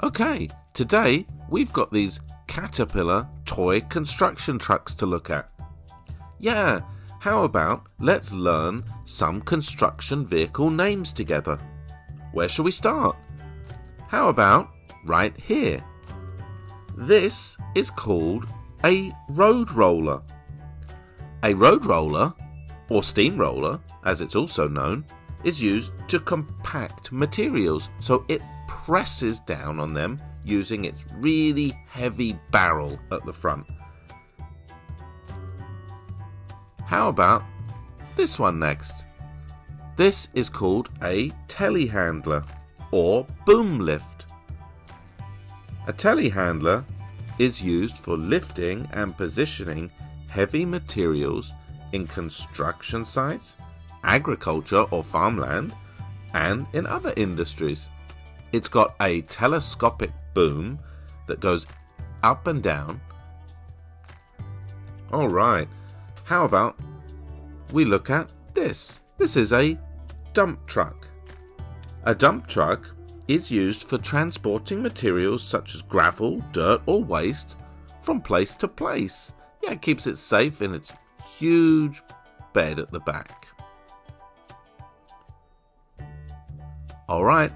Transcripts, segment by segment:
Okay, today we've got these Caterpillar toy construction trucks to look at. Yeah, how about let's learn some construction vehicle names together? Where shall we start? How about right here? This is called a road roller. A road roller, or steamroller as it's also known, is used to compact materials, so it presses down on them using its really heavy barrel at the front. How about this one next? This is called a telehandler or boom lift. A telehandler is used for lifting and positioning heavy materials in construction sites, agriculture or farmland, and in other industries. It's got a telescopic boom that goes up and down. Alright, how about we look at this? This is a dump truck. A dump truck is used for transporting materials such as gravel, dirt or waste from place to place. Yeah, it keeps it safe in its huge bed at the back. Alright,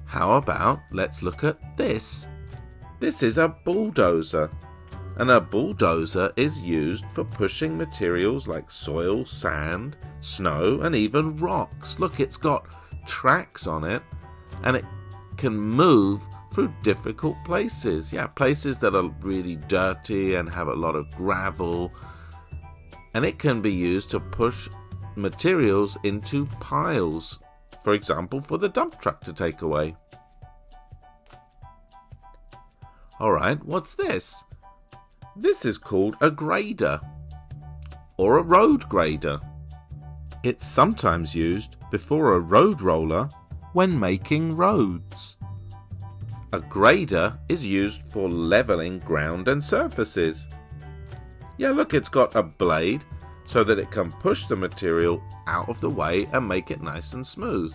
how about let's look at this? This is a bulldozer, and a bulldozer is used for pushing materials like soil, sand, snow and even rocks. Look, it's got tracks on it and it can move through difficult places. Yeah, places that are really dirty and have a lot of gravel, and it can be used to push materials into piles, for example, for the dump truck to take away. Alright, what's this? This is called a grader, or a road grader. It's sometimes used before a road roller when making roads. A grader is used for leveling ground and surfaces. Yeah, look, it's got a blade so that it can push the material out of the way and make it nice and smooth.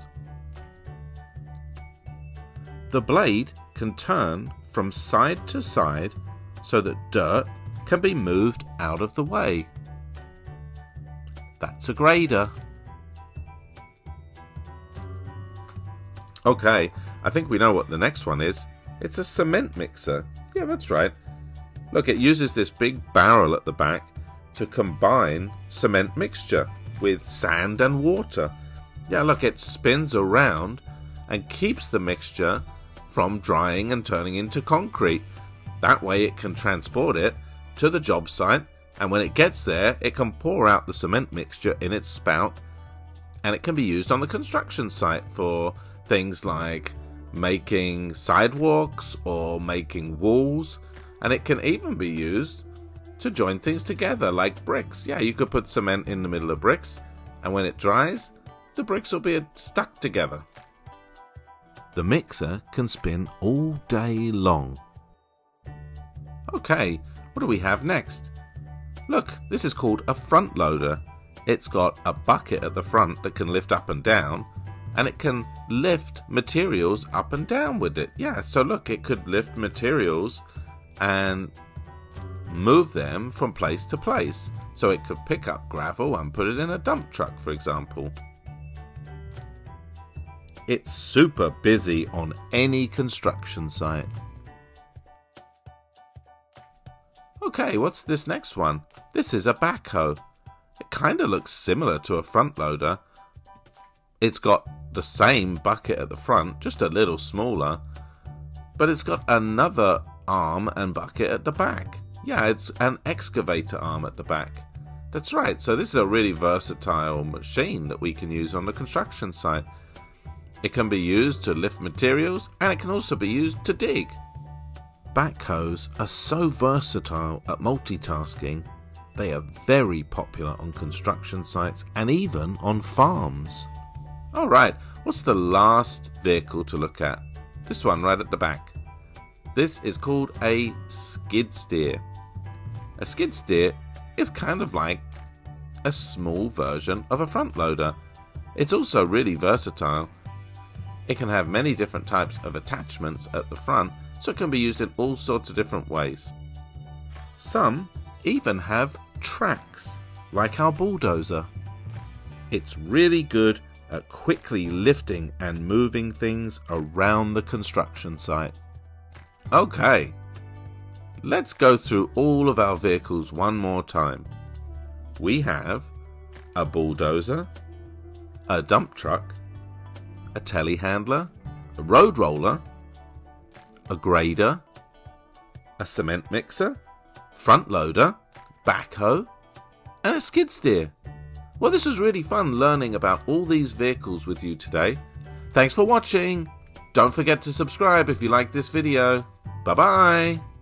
The blade can turn from side to side so that dirt can be moved out of the way. That's a grader. Okay, I think we know what the next one is. It's a cement mixer. Yeah, that's right. Look, it uses this big barrel at the back to combine cement mixture with sand and water. Yeah, look, it spins around and keeps the mixture from drying and turning into concrete. That way it can transport it to the job site, and when it gets there it can pour out the cement mixture in its spout, and it can be used on the construction site for things like making sidewalks or making walls, and it can even be used to join things together like bricks. Yeah, you could put cement in the middle of bricks, and when it dries the bricks will be stuck together. The mixer can spin all day long. Okay, what do we have next? Look, this is called a front loader. It's got a bucket at the front that can lift up and down, and it can lift materials up and down with it. Yeah, so look, it could lift materials and move them from place to place. So it could pick up gravel and put it in a dump truck, for example. It's super busy on any construction site. Okay, what's this next one? This is a backhoe. It kind of looks similar to a front loader. It's got the same bucket at the front, just a little smaller, but it's got another arm and bucket at the back. Yeah, it's an excavator arm at the back. That's right, so this is a really versatile machine that we can use on the construction site. It can be used to lift materials, and it can also be used to dig. Backhoes are so versatile at multitasking, they are very popular on construction sites and even on farms. Alright, what's the last vehicle to look at? This one right at the back. This is called a skid steer. A skid steer is kind of like a small version of a front loader. It's also really versatile. It can have many different types of attachments at the front, so it can be used in all sorts of different ways. Some even have tracks, like our bulldozer. It's really good at quickly lifting and moving things around the construction site. Okay, let's go through all of our vehicles one more time. We have a bulldozer, a dump truck, a telehandler, a road roller, a grader, a cement mixer, front loader, backhoe, and a skid steer. Well, this was really fun learning about all these vehicles with you today. Thanks for watching. Don't forget to subscribe if you like this video. Bye-bye.